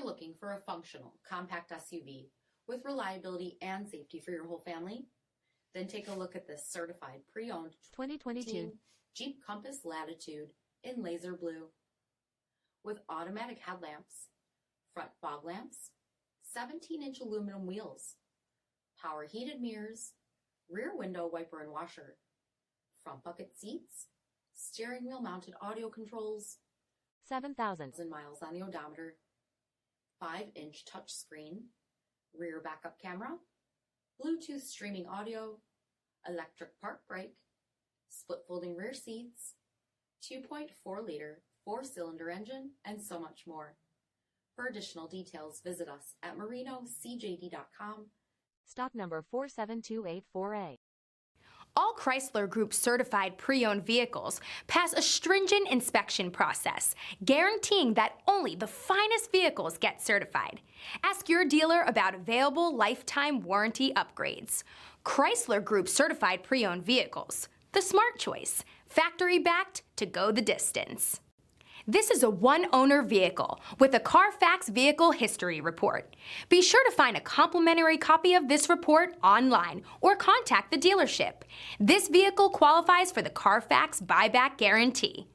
you're looking for a functional, compact SUV with reliability and safety for your whole family, then take a look at this certified pre-owned 2022 Jeep Compass Latitude in laser blue. With automatic headlamps, front fog lamps, 17-inch aluminum wheels, power heated mirrors, rear window wiper and washer, front bucket seats, steering wheel mounted audio controls, 7,000 miles on the odometer, 5-inch touchscreen, rear backup camera, Bluetooth streaming audio, electric park brake, split folding rear seats, 2.4-liter 4-cylinder engine, and so much more. For additional details, visit us at marinocjd.com. Stock number 47284A. All Chrysler Group certified pre-owned vehicles pass a stringent inspection process, guaranteeing that only the finest vehicles get certified. Ask your dealer about available lifetime warranty upgrades. Chrysler Group certified pre-owned vehicles, the smart choice, factory backed to go the distance. This is a one-owner vehicle with a CARFAX vehicle history report. Be sure to find a complimentary copy of this report online or contact the dealership. This vehicle qualifies for the CARFAX buyback guarantee.